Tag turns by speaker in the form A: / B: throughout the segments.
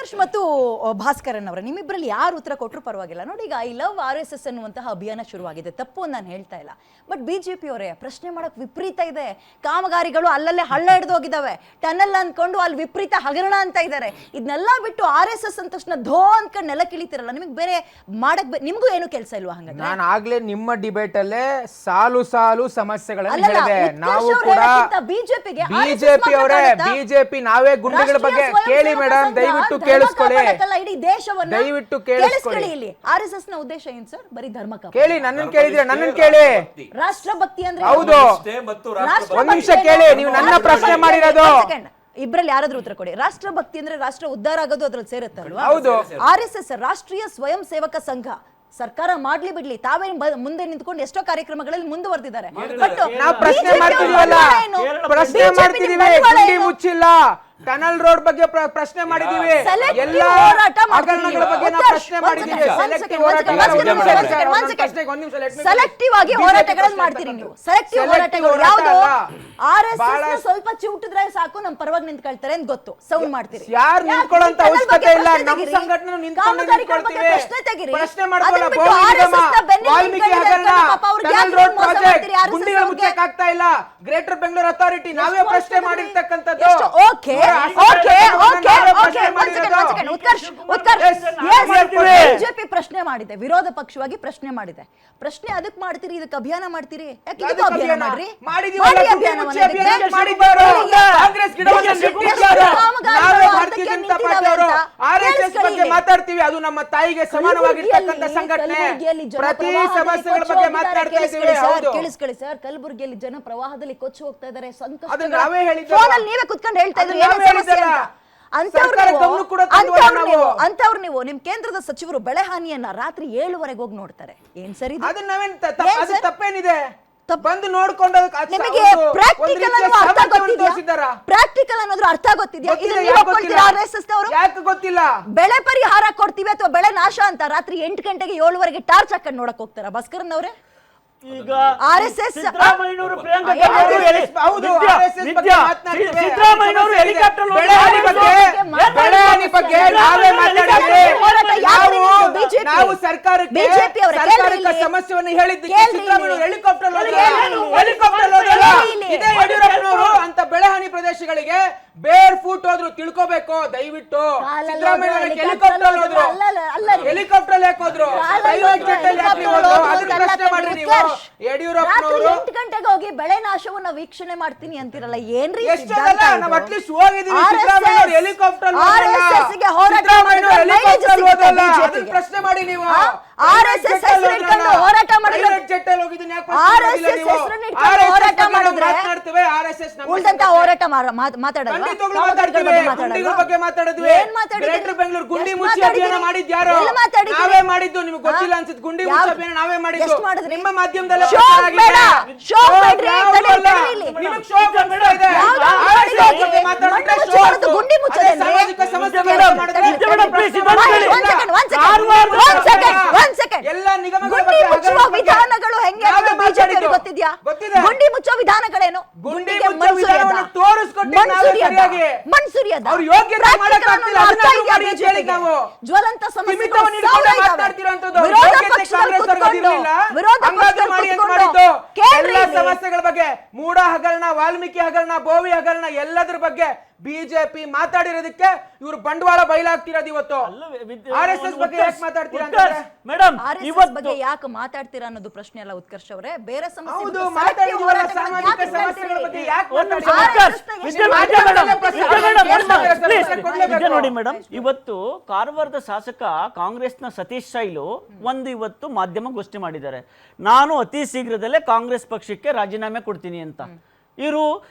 A: ಉತ್ಕರ್ಷ್ ಮತ್ತು ಭಾಸ್ಕರನ್ ಅವರ ನಿಮ್ಮಿಬ್ಬರಲ್ಲಿ ಯಾರು ಉತ್ತರ ಕೊಟ್ಟರು ಪರವಾಗಿಲ್ಲ. ನೋಡಿ, ಈಗ ಐ ಲವ್ RSS ಅನ್ನುವಂತಹ ಅಭಿಯಾನ ಶುರುವಾಗಿದೆ, ತಪ್ಪು ಅಂತ ನಾನು ಹೇಳ್ತಾ ಇಲ್ಲ. ಬಟ್ ಬಿಜೆಪಿ ಅವರೇ ಪ್ರಶ್ನೆ ಮಾಡಕ್ ವಿಪರೀತ ಇದೆ. ಕಾಮಗಾರಿಗಳು ಅಲ್ಲಲ್ಲೇ ಹಳ್ಳ ಹಿಡಿದು ಹೋಗಿದ್ದಾವೆ, ಟನಲ್ ಅನ್ಕೊಂಡು ಅಲ್ಲಿ ವಿಪರೀತ ಹಗರಣ ಅಂತ ಇದ್ದಾರೆ. ಇದನ್ನೆಲ್ಲ ಬಿಟ್ಟು RSS ಅಂದ ತಕ್ಷಣ ಧೋ ಅನ್ಕೊಂಡು ನೆಲ ಕಿಳಿತಿರಲ್ಲ, ನಿಮಗೆ ಬೇರೆ ಮಾಡಕ್ ನಿಮ್ಗೂ ಏನು ಕೆಲಸ ಇಲ್ವಾ? ಹಂಗಂದ್ರೆ
B: ನಾನು ಆಗ್ಲೇ ನಿಮ್ಮ ಡಿಬೇಟ್ ಅಲ್ಲೇ ಸಾಲು ಸಮಸ್ಯೆಗಳನ್ನು ಹೇಳಿದೆ. ನಾವು ಕೂಡ ಬಿಜೆಪಿ ಅವರೇ ಬಿಜೆಪಿ ನಾವೇ ಗುಂಡಿಗಳ ಬಗ್ಗೆ ಕೇಳಿ ಮೇಡಮ್, ದಯವಿಟ್ಟು ಕೇಳಿಸ್ಕೊಳ್ಳಿ,
A: ಇಡೀ ದೇಶವನ್ನ
B: ದಯವಿಟ್ಟು ಕೇಳಿಸ್ಕೊಳ್ಳಿ.
A: ಇಲ್ಲಿ RSS ನ ಉದ್ದೇಶ ಏನು ಸರ್? ಬರೀ ಧರ್ಮ
B: ಕೇಳಿ, ನನ್ನನ್ನು ಕೇಳಿದ್ರೆ ನನ್ನನ್ನು ಕೇಳಿ.
A: ರಾಷ್ಟ್ರಭಕ್ತಿ ಅಂದ್ರೆ
B: ಹೌದು, ಒಂದ್ ನಿಮಿಷ ಕೇಳಿ, ನೀವು ನನ್ನ ಪ್ರಶ್ನೆ ಮಾಡಿರೋದು.
A: ಇಬ್ರಲ್ಲಿ ಯಾರಾದ್ರೂ ಉತ್ತರ ಕೊಡಿ. ರಾಷ್ಟ್ರಭಕ್ತಿ ಅಂದ್ರೆ ರಾಷ್ಟ್ರ ಉದ್ಧಾರ ಆಗೋದು ಅದ್ರಲ್ಲಿ ಸೇರುತ್ತಲ್ವಾ?
B: ಹೌದು.
A: RSS ರಾಷ್ಟ್ರೀಯ ಸ್ವಯಂ ಸೇವಕ ಸಂಘ, ಸರ್ಕಾರ ಮಾಡ್ಲಿ ಬಿಡ್ಲಿ ತಾವೇ ಮುಂದೆ ನಿಂತ್ಕೊಂಡು ಎಷ್ಟೋ ಕಾರ್ಯಕ್ರಮಗಳಲ್ಲಿ ಮುಂದುವರೆದಿದ್ದಾರೆ.
B: ನಾವು ಪ್ರಶ್ನೆ ಮಾಡ್ತಿದೀವಲ್ಲ, ಪ್ರಶ್ನೆ ಮಾಡ್ತಿದೀವಿ, ಗುಂಡಿ ಮುಚ್ಚಿಲ್ಲ, ಟನಲ್ ರೋಡ್ ಬಗ್ಗೆ ಪ್ರಶ್ನೆ ಮಾಡಿದೀವಿ, ಎಲ್ಲ ಹಗರಣಗಳ ಬಗ್ಗೆ ನಾವು ಪ್ರಶ್ನೆ ಮಾಡಿದೀವಿ.
A: ಸೆಲೆಕ್ಟಿವ್ ಆಗಿ ಹೋರಾಟಗಳನ್ನು ಮಾಡ್ತೀರಿ ನೀವು. ಸೆಲೆಕ್ಟಿವ್ ಹೋರಾಟಗಳು ಯಾವುದು? RSS ಸ್ವಲ್ಪ ಚಿವುಟಿದ್ರೆ ಸಾಕು, ನಮ್ಮ ಪರವಾಗಿ ನಿಂತ್ಕೊಳ್ತಾರೆ ಅಂತ ಗೊತ್ತು, ಸೌಂಡ್ ಮಾಡ್ತೀರಿ.
B: ಯಾರು ನಿಂತ್ಕೊಳ್ಳೋಂತ ಅವಶ್ಯಕತೆ ಇಲ್ಲ, ನಮ್ಮ ಸಂಘಟನೆ ನಿಂತ್ಕೊಂಡು
A: ಪ್ರಶ್ನೆ ತೆಗಿರಿ.
B: ಪ್ರಶ್ನೆ ಮಾಡ್ಕೊಳ್ಳೋ ವಾಲ್ಮೀಕಿ ಹಗರಣ, ಟನಲ್ ರೋಡ್ ಪ್ರಾಜೆಕ್ಟ್, ಗುಂಡಿಗಳು ಮುಚ್ಚಕ್ಕೆ ಆಗ್ತಾ ಇಲ್ಲ, ಗ್ರೇಟರ್ ಬೆಂಗಳೂರು ಅಥಾರಿಟಿ ನಾವೇ ಪ್ರಶ್ನೆ ಮಾಡಿರ್ತಕ್ಕಂಥದ್ದು.
A: ಬಿಜೆಪಿ ಪ್ರಶ್ನೆ ಮಾಡಿದೆ, ವಿರೋಧ ಪಕ್ಷವಾಗಿ ಪ್ರಶ್ನೆ ಮಾಡಿದೆ. ಪ್ರಶ್ನೆ ಅದಕ್ಕೆ ಮಾಡ್ತೀರಿ, ಇದಕ್ಕೆ ಅಭಿಯಾನ ಮಾಡ್ತೀರಿ. ಅಭಿಯಾನ ಮಾಡ್ರಿ,
B: ಮಾತಾಡ್ತೀವಿ. ಅದು ನಮ್ಮ ತಾಯಿಗೆ ಸಮಾನವಾಗಿರ್ತಕ್ಕಂಥ ಸಂಘಟನೆ. ಪ್ರತಿ ಸಮಸ್ಯೆಗಳ ಬಗ್ಗೆ ಮಾತಾಡ್ತೀವಿ.
A: ಕೇಳಿಸ್ಕೊಳ್ಳಿ ಸರ್, ಕಲಬುರಗಿಯಲ್ಲಿ ಜನ ಪ್ರವಾಹದಲ್ಲಿ ಕೊಚ್ಚಿ ಹೋಗ್ತಾ ಇದ್ದಾರೆ, ಸಂಕಷ್ಟ. ನೀವೇ ಕುತ್ಕೊಂಡು ಹೇಳ್ತಾ ಇದ್ರಿ ಅಂತವ್ರು ನೀವು ನಿಮ್ ಕೇಂದ್ರದ ಸಚಿವರು ಬೆಳೆ ಹಾನಿಯನ್ನ ರಾತ್ರಿ 7 ಹೋಗಿ ನೋಡ್ತಾರೆ. ಏನ್ ಸರಿ?
B: ತಪ್ಪೇನಿದೆ? ಬಂದು ನೋಡ್ಕೊಂಡು
A: ನಿಮಗೆ ಪ್ರಾಕ್ಟಿಕಲ್ ಅನ್ನೋದ್ರ ಅರ್ಥ ಗೊತ್ತಿದ್ಯಾ?
B: ಯಾಕೆ ಗೊತ್ತಿಲ್ಲ?
A: ಬೆಳೆ ಪರಿಹಾರ ಕೊಡ್ತೀವಿ ಅಥವಾ ಬೆಳೆ ನಾಶ ಅಂತ ರಾತ್ರಿ 8 ಗಂಟೆಗೆ 7 ಟಾರ್ಚ್ ಹಾಕೊಂಡು ನೋಡಕ್ ಹೋಗ್ತಾರ ಭಾಸ್ಕರನ್ ಅವರೇ?
C: ಈಗ
A: RSS
C: ಸಿದ್ದರಾಮಯ್ಯನವರು ಪ್ರಿಯಾಂಕಾ ಸಿದ್ದರಾಮಯ್ಯನವರು ಹೆಲಿಕಾಪ್ಟರ್
B: ನಾವು ಸರ್ಕಾರಕ್ಕೆ ಸಮಸ್ಯೆಯನ್ನು ಹೇಳಿದ್ದಕ್ಕೆ ಸಿದ್ದರಾಮಯ್ಯನವರು ಹೆಲಿಕಾಪ್ಟರ್ ಇದೇ ಯಡಿಯೂರಪ್ಪನವರು ಅಂತ ಬೆಳೆ ಹಾನಿ ಪ್ರದೇಶಗಳಿಗೆ ಬೇರ್ ಫೂಟ್ ಹೋದ್ರು ತಿಳ್ಕೋಬೇಕು ದಯವಿಟ್ಟು. ಸಿದ್ದರಾಮಯ್ಯ ಹೆಲಿಕಾಪ್ಟರ್ ಯಾಕೆ ಹೋದ್ರು? ಪ್ರೈವೇಟ್ ಜೆಟ್ ಅಲ್ಲಿ ಯಾಕೆ ಹೋದ್ರು? ಅದನ್ನ ಪ್ರಶ್ನೆ ಮಾಡ್ರಿ ನೀವು. ಯಡಿಯೂರಪ್ಪನವರು
A: 8 ಗಂಟೆಗೆ ಹೋಗಿ ಬೆಳೆ ನಾಶವನ್ನ ವೀಕ್ಷಣೆ ಮಾಡ್ತೀನಿ ಅಂತಿರಲ್ಲ, ಏನ್ರಿ?
B: ಎಷ್ಟಲ್ಲ ನಾವು ಅಟ್ಲೀಸ್ಟ್ ಹೋಗಿದೀವಿ. ಸಿದ್ದರಾಮಯ್ಯ ಹೆಲಿಕಾಪ್ಟರ್ ಅದನ್ನ ಪ್ರಶ್ನೆ ಮಾಡಿ ನೀವು.
A: RSS ಹೆಸರಿಟ್ಕೊಂಡು ಹೋರಾಟ ಮಾಡಿದ್ರೆ
B: ಜೆಟ್ ಅಲ್ಲಿ ಹೋಗಿದ್ದೀನಿ ಯಾಕೆ
A: ಹೋರಾಟ ಮಾಡಿದ್ರೆ ಉಳಿದಂತ ಹೋರಾಟ ಮಾತಾಡಲ್ಲ.
B: ಬಗ್ಗೆ ಮಾತಾಡಿದ್ವಿ. ಗ್ರೇಟರ್ ಬೆಂಗಳೂರು ಗುಂಡಿ ಮುಚ್ಚಿ ಅಭಿಯಾನ ಮಾಡಿದ್ದು ಯಾರು? ನಾವೇ ಮಾಡಿದ್ದು. ನಿಮ್ಗೆ ಗೊತ್ತಿಲ್ಲ ಅನ್ಸುತ್ತೆ. ಗುಂಡಿ ಮುಚ್ಚಿ ಅಭಿಯಾನ ನಾವೇ ಮಾಡಿದ್ದು. ನಿಮ್ಮ ಮಾಧ್ಯಮದಲ್ಲಿ
A: ಗುಂಡಿ ಮುಚ್ಚೋದು
B: ಎಲ್ಲ ನಿಗಮಗಳ
A: ವಿಧಾನಗಳು ಹೆಂಗೆ ಬಿಜೆಪಿ ಗೊತ್ತಿದ್ಯಾ? ಗುಂಡಿ ಮುಚ್ಚೋ ವಿಧಾನಗಳೇನು?
B: ಗುಂಡಿ ಮುಚ್ಚೋ ವಿಧಾನವನ್ನು ತೋರಿಸ್ಕೊಟ್ಟಿದ್ದಾರೆ.
A: ಮನ್ಸೂರಿಯದ
B: ಅವ್ರು ಯೋಗ್ಯತೆ ಮಾಡಕ್ಕೆ ಆಗ್ತಿಲ್ಲ. ಅದನ್ನ ಮಾಡಿ ಹೇಳಿ ನಾವು.
A: ಜ್ವಲಂತ ಸಮಸ್ಯೆ
B: ಎಲ್ಲ ಸಮಸ್ಯೆಗಳ ಬಗ್ಗೆ, ಮೂಡ ಹಗರಣ, ವಾಲ್ಮೀಕಿ ಹಗರಣ, ಬೋವಿ ಹಗರಣ, ಎಲ್ಲದರ ಬಗ್ಗೆ ಬಿಜೆಪಿ ಮಾತಾಡಿರೋದಕ್ಕೆ ಇವರು ಬಂಡವಾಳ ಬಯಲಾಗ್ತಿರೋದು ಇವತ್ತು. RSS ಬಗ್ಗೆ ಯಾಕೆ ಮಾತಾಡ್ತೀರಾ
C: ಮೇಡಮ್?
A: RSS ಬಗ್ಗೆ ಯಾಕೆ ಮಾತಾಡ್ತೀರಾ ಅನ್ನೋದು ಪ್ರಶ್ನೆ ಅಲ್ಲ ಉತ್ಕರ್ಷ್ ಅವರೇ. ಬೇರೆ ಸಮಸ್ಯೆ
C: ನೋಡಿ ಮೇಡಮ್, ಇವತ್ತು ಕಾರವಾರದ ಶಾಸಕ ಕಾಂಗ್ರೆಸ್ನ ಸತೀಶ್ ಶೈಲು ಇವತ್ತು ಮಾಧ್ಯಮಗೋಷ್ಠಿ ಮಾಡಿದ್ದಾರೆ. ನಾನು ಅತಿ ಶೀಘ್ರದಲ್ಲೇ ಕಾಂಗ್ರೆಸ್ ಪಕ್ಷಕ್ಕೆ ರಾಜೀನಾಮೆ ಕೊಡ್ತೀನಿ ಅಂತ. ಇವರು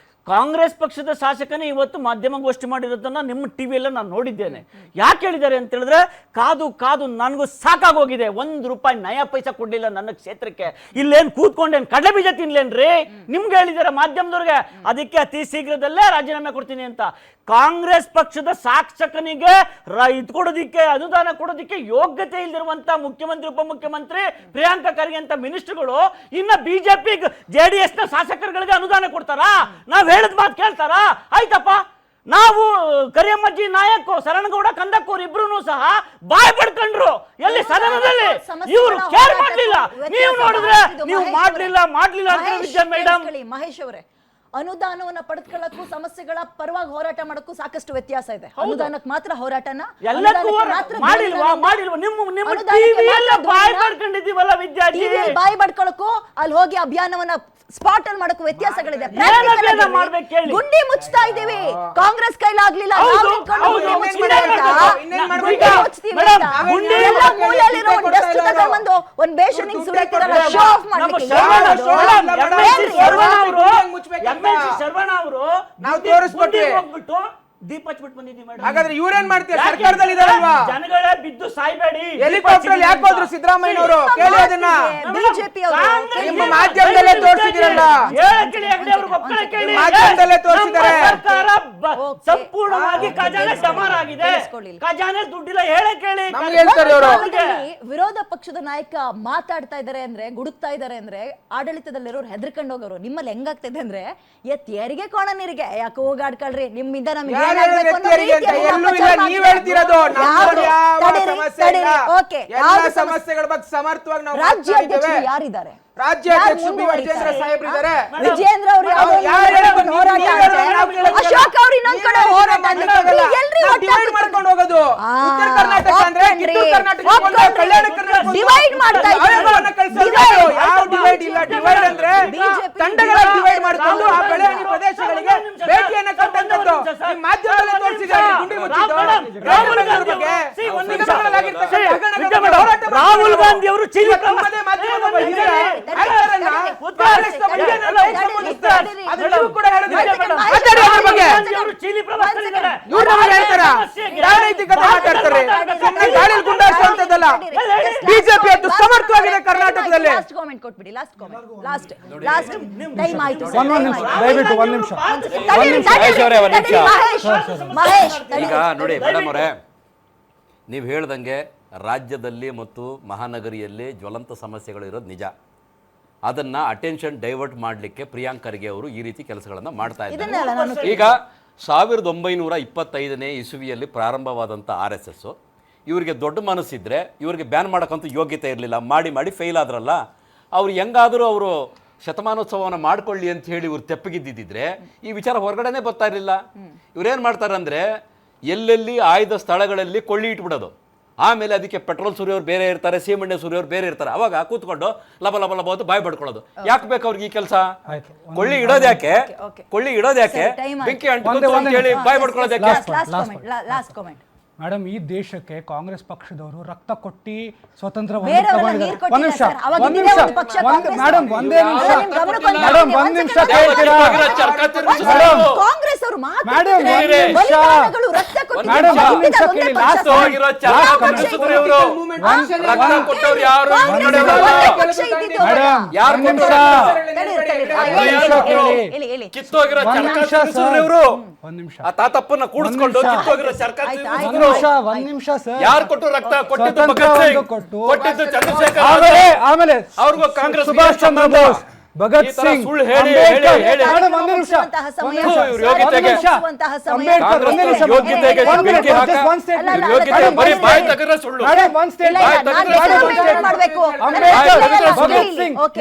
C: ಕಾಂಗ್ರೆಸ್ ಪಕ್ಷದ ಶಾಸಕನೇ ಇವತ್ತು ಮಾಧ್ಯಮಗೋಷ್ಠಿ ಮಾಡಿರೋದನ್ನ ನಿಮ್ಮ ಟಿವಿಯಲ್ಲ ನಾನು ನೋಡಿದ್ದೇನೆ. ಯಾಕೆ ಹೇಳಿದ್ದಾರೆ ಅಂತ ಹೇಳಿದ್ರೆ, ಕಾದು ನನಗೂ ಸಾಕಾಗೋಗಿದೆ. ₹1 ನಯಾ ಪೈಸಾ ಕೊಡ್ಲಿಲ್ಲ ನನ್ನ ಕ್ಷೇತ್ರಕ್ಕೆ. ಇಲ್ಲೇನು ಕೂತ್ಕೊಂಡೇನು ಕಡಲೆ ಬೀಜ ತಿನ್ಲೇನ್ರಿ? ನಿಮ್ಗೆ ಹೇಳಿದ್ದಾರೆ ಮಾಧ್ಯಮದವ್ರಿಗೆ. ಅದಕ್ಕೆ ಅತಿ ಶೀಘ್ರದಲ್ಲೇ ರಾಜೀನಾಮೆ ಕೊಡ್ತೀನಿ ಅಂತ. ಕಾಂಗ್ರೆಸ್ ಪಕ್ಷದ ಶಾಸಕನಿಗೆ ಕೊಡೋದಿಕ್ಕೆ, ಅನುದಾನ ಕೊಡೋದಿಕ್ಕೆ ಯೋಗ್ಯತೆ ಇಲ್ದಿರುವಂತ ಮುಖ್ಯಮಂತ್ರಿ, ಉಪಮುಖ್ಯಮಂತ್ರಿ, ಪ್ರಿಯಾಂಕಾ ಖರ್ಗೆ ಅಂತ ಮಿನಿಸ್ಟರ್ಗಳು ಇನ್ನ ಬಿಜೆಪಿ JDS ನ ಶಾಸಕರುಗಳಿಗೆ ಅನುದಾನ ಕೊಡ್ತಾರಾ? ನಾವ್ ಹೇಳಿದ ಮಾತು ಕೇಳ್ತಾರಾ? ಆಯ್ತಪ್ಪ, ನಾವು ಕರಿಯಮ್ಮಜ್ಜಿ ನಾಯಕ್ ಶರಣಗೌಡ ಕಂದಕ್ಕೂರ್ ಇಬ್ರು ಸಹ ಬಾಯ್ ಪಡ್ಕೊಂಡ್ರು ಎಲ್ಲಿ ಸದನದಲ್ಲಿ. ಇವರು ಕೇರ್ ಮಾಡ್ಲಿಲ್ಲ. ನೀವು ನೋಡಿದ್ರೆ ನೀವು ಮಾಡ್ಲಿಲ್ಲ ಅಂತ ವಿದ್ಯಾ ಮೇಡಮ್.
A: ಮಹೇಶ್ ಅವರೇ, ಅನುದಾನವನ್ನ ಪಡೆದುಕೊಳ್ಳಕ್ಕೂ ಸಮಸ್ಯೆಗಳ ಪರವಾಗಿ ಹೋರಾಟ ಮಾಡಕ್ಕೂ ಸಾಕಷ್ಟು ವ್ಯತ್ಯಾಸ ಇದೆ. ಅನುದಾನಕ್ಕೆ ಮಾತ್ರ ಹೋರಾಟನ
C: ಎಲ್ಲಕ್ಕೂ ಮಾಡಿಲ್ವಾ ನಿಮ್ಮ ಟಿವಿಯಲ್ಲ ಬಾಯ್ ಪಡ್ಕೊಂಡಿದ್ದೀವಲ್ಲ ವಿದ್ಯಾರ್ಥಿ,
A: ಬಾಯಿ ಬಡ್ಕೊಳಕ್ಕೂ ಅಲ್ಲಿ ಹೋಗಿ ಅಭಿಯಾನವನ್ನ ಸ್ಪಾಟ್ ಅಲ್ಲಿ ಮಾಡಕ್ಕೂ ವ್ಯತ್ಯಾಸಗಳಿದೆ.
C: ಮಾಡ್ಬೇಕು ಹೇಳಿ.
A: ಗುಂಡಿ ಮುಚ್ತಾ ಇದೀವಿ, ಕಾಂಗ್ರೆಸ್ ಕೈಲಾಗ್ಲಿಲ್ಲ,
C: ಹೌದು,
A: ನಾವು
C: ಹೌದು.
A: ಗುಂಡಿ ಮುಚ್ತೀವಿ ಅಂತ.
B: ಇನ್ನೇನ್
A: ಗುಂಡಿ
B: ಮಾಡ್ಬೇಕು?
A: ಮುಚ್ತೀವಿ
C: ಮೇಡಮ್,
A: ಅಂತ.
C: ಗುಂಡಿ
A: ಎಲ್ಲ ಮೂಲೆಯಲ್ಲಿರೋ ಒಂದು ಡಸ್ಟ್ ತಗೊಂಡ್ಬಂದು ಒಂದು ಬೇಷನಿಂಗ್ ಸುರಿತಿರಲ್ಲ, ಶೋ ಆಫ್ ಮಾಡ್ಲಿಕ್ಕೆ
C: ಶರವಣ ಅವರು
B: ನಾವು ತೋರಿಸ್ಕೊಟ್ವಿ.
C: ಹೋಗ್ಬಿಟ್ಟು ದೀಪ ಹಚ್ಬಿಟ್ಟು ಬಂದಿದ್ದೀವಿ ಮೇಡಮ್.
B: ಹಾಗಾದ್ರೆ ಇವ್ರೇನ್ ಮಾಡ್ತೀರಾ? ಸರ್ಕಾರದಲ್ಲಿ ಇದಾರಲ್ವಾ?
C: ಜನಗಳೇ ಬಿದ್ದು ಸಾಯ್ಬೇಡಿ.
B: ಹೆಲಿಕಾಪ್ಟರ್ ಯಾಕೆ ಹೋದ್ರು ಸಿದ್ದರಾಮಯ್ಯ ಅವರು? ಕೇಳಿ ಅದನ್ನ.
A: ಬಿಜೆಪಿ
B: ನಿಮ್ಮ ಮಾಧ್ಯಮದಲ್ಲೇ ತೋರಿಸಿದಿರಲ್ಲ, ಮಾಧ್ಯಮದಲ್ಲೇ ತೋರಿಸಿದ್ದಾರೆ.
C: ಸರ್ಕಾರ ಸಂಪೂರ್ಣವಾಗಿ ಖಜಾನೆ ಡಮಾರಾಗಿದೆ. ಖಜಾನೆ ದುಡ್ಡಿಲ್ಲ ಹೇಳೇ ಕೇಳಿ.
B: ನಮ್ಗೆ ಹೇಳ್ತಾರೆ ಇವರು.
A: ವಿರೋಧ ಪಕ್ಷದ ನಾಯಕ ಮಾತಾಡ್ತಾ ಇದಾರೆ ಅಂದ್ರೆ, ಗುಡುಕ್ತಾ ಇದಾರೆ ಅಂದ್ರೆ ಆಡಳಿತದಲ್ಲಿರೋರು ಹೆದರ್ಕೊಂಡು ಹೋಗೋರು. ನಿಮ್ಮಲ್ಲಿ ಹೆಂಗಾಗ್ತಿದೆ ಅಂದ್ರೆ, ಯಾರಿಗೆ ಕೋಣ ನೀರಿಗೆ ಯಾಕೆ ಹೋಗಾಡ್ಕೊಳ್ರಿ, ನಿಮ್ಮಿಂದ ನಮ್ಗೆ
B: ಸಮಸ್ಯೆಗಳ ಬಗ್ಗೆ ಸಮರ್ಥವಾಗಿ ನಾವು
A: ರಾಜ್ಯಾಧ್ಯಕ್ಷರು ಯಾರಿದ್ದಾರೆ?
B: ರಾಜ್ಯಾಧ್ಯಕ್ಷ ವಿಜೇಂದ್ರ ಸಾಹೇಬ್ರಿದ್ದಾರೆ.
A: ವಿಜೇಂದ್ರ ಅವರು ಹೋರಾಟ, ಅಶೋಕ್ ಅವ್ರು ಇನ್ನೊಂದ್ ಕಡೆ ಹೋರಾಟ
B: ಮಾಡ್ಕೊಂಡು ಹೋಗೋದು. ಉತ್ತರ ಕರ್ನಾಟಕ ಅಂದ್ರೆ ಕಿತ್ತೂರು ಕರ್ನಾಟಕ, ಕಲ್ಯಾಣ ಕರ್ನಾಟಕ
A: ಡಿವೈಡ್ ಮಾಡ್ತಾ
B: ಇದ್ದಾರೆ. ಯಾವ ಡಿವೈಡ್ ಇಲ್ಲ. ಡಿವೈಡ್ ಅಂದ್ರೆ ತಂಡಗಳ ಡಿವೈಡ್ ಮಾಡ್ಕೊಂಡು ಆ ಕಲ್ಯಾಣಿ ಪ್ರದೇಶಗಳಿಗೆ ಭೇಟಿಯನ್ನ ಕೊಟ್ಟಂತದ್ದು ಮಾಧ್ಯಮದಲ್ಲಿ ತೋರಿಸಿದ್ದಾರೆ. ಗುಂಡಿ ಮುಚ್ಚಿದ್ದು
C: ರಾಹುಲ್ ಗಾಂಧಿ ಅವರು ಚೀಲಿ
B: ಬಿಜೆಪಿ ಅದು ಸಮರ್ಥವಾಗಿದೆ ಕರ್ನಾಟಕದಲ್ಲಿ.
D: ಈಗ ನೋಡಿ ಮೇಡಮ್ ಅವರೇ, ನೀವು ಹೇಳ್ದಂಗೆ ರಾಜ್ಯದಲ್ಲಿ ಮತ್ತು ಮಹಾನಗರಿಯಲ್ಲಿ ಜ್ವಲಂತ ಸಮಸ್ಯೆಗಳು ಇರೋದು ನಿಜ. ಅದನ್ನ ಅಟೆನ್ಷನ್ ಡೈವರ್ಟ್ ಮಾಡಲಿಕ್ಕೆ ಪ್ರಿಯಾಂಕ್ ಖರ್ಗೆ ಅವರು ಈ ರೀತಿ ಕೆಲಸಗಳನ್ನು ಮಾಡ್ತಾ ಇದ್ದಾರೆ. ಈಗ 1925ನೇ ಇಸುವಿಯಲ್ಲಿ ಪ್ರಾರಂಭವಾದಂಥ RSS ಇವರಿಗೆ ದೊಡ್ಡ ಮನಸ್ಸಿದ್ರೆ ಇವರಿಗೆ ಬ್ಯಾನ್ ಮಾಡೋಕ್ಕಂತೂ ಯೋಗ್ಯತೆ ಇರಲಿಲ್ಲ. ಮಾಡಿ ಫೇಲ್ ಆದ್ರಲ್ಲ. ಅವ್ರು ಹೆಂಗಾದರೂ ಅವರು ಶತಮಾನೋತ್ಸವವನ್ನು ಮಾಡ್ಕೊಳ್ಳಿ ಅಂತ ಹೇಳಿ ಇವ್ರು ತೆಪ್ಪಗಿದ್ದಿದ್ರೆ ಈ ವಿಚಾರ ಹೊರಗಡೆನೇ ಬರ್ತಾ ಇರಲಿಲ್ಲ. ಇವ್ರೇನು ಮಾಡ್ತಾರೆ ಅಂದರೆ, ಎಲ್ಲೆಲ್ಲಿ ಆಯ್ದ ಸ್ಥಳಗಳಲ್ಲಿ ಕೊಳ್ಳಿ ಇಟ್ಬಿಡೋದು. ಆಮೇಲೆ ಅದಕ್ಕೆ ಪೆಟ್ರೋಲ್ ಸುರಿಯೋರು ಬೇರೆ ಇರ್ತಾರೆ, ಸೀಮೆಣ್ಣೆ ಸುರಿಯೋರು ಬೇರೆ ಇರ್ತಾರೆ. ಅವಾಗ ಕೂತ್ಕೊಂಡು ಲಬ ಅಂತ ಬಾಯ್ ಪಡ್ಕೊಳ್ಳೋದು. ಯಾಕೆ ಬೇಕು ಅವ್ರಿಗೆ ಈ ಕೆಲಸ? ಕೊಳ್ಳಿ ಇಡೋದು ಯಾಕೆ? ಬೆಂಕಿ ಅಂಟ್ಕೊಂಡು ಹೇಳಿ ಬಾಯ್ ಪಡ್ಕೊಳ್ಳೋದು ಯಾಕೆ?
E: ಮೇಡಮ್, ಈ ದೇಶಕ್ಕೆ ಕಾಂಗ್ರೆಸ್ ಪಕ್ಷದವರು ರಕ್ತ ಕೊಟ್ಟಿ ಸ್ವತಂತ್ರ
D: ತಾತಪ್ಪನ ಕೂಡಿಸ್ಕೊಂಡು ಕಿತ್ತೋಗಿರೋ ಸರ್ಕಾರ
E: ಒಂದ್ ನಿಮಿಷ ಸರ್,
D: ಯಾರು ಕೊಟ್ಟು ರಕ್ತ ಕೊಟ್ಟಿದ್ದು ಭಗತ್ ಸಿಂಗ್, ಕೊಟ್ಟಿದ್ದು ಚಂದ್ರಶೇಖರ್,
E: ಆಮೇಲೆ
D: ಅವ್ರಿಗೂ ಕಾಂಗ್ರೆಸ್
E: ಸುಭಾಷ್ ಚಂದ್ರ ಬೋಸ್, ಭಗತ್ ಸಿಂಗ್,
D: ಸುಳ್ಳು ಹೇಳಿ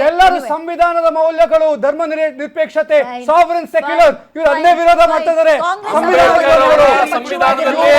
E: ಎಲ್ಲರೂ ಸಂವಿಧಾನದ ಮೌಲ್ಯಗಳು, ಧರ್ಮ ನಿರಪೇಕ್ಷತೆ, ಸಾವರನ್ ಸೆಕ್ಯುಲರ್, ಇವರು ಅದನ್ನೇ ವಿರೋಧ ಮಾಡ್ತಾ ಇದ್ದಾರೆ.
D: ಸಂವಿಧಾನದಲ್ಲಿ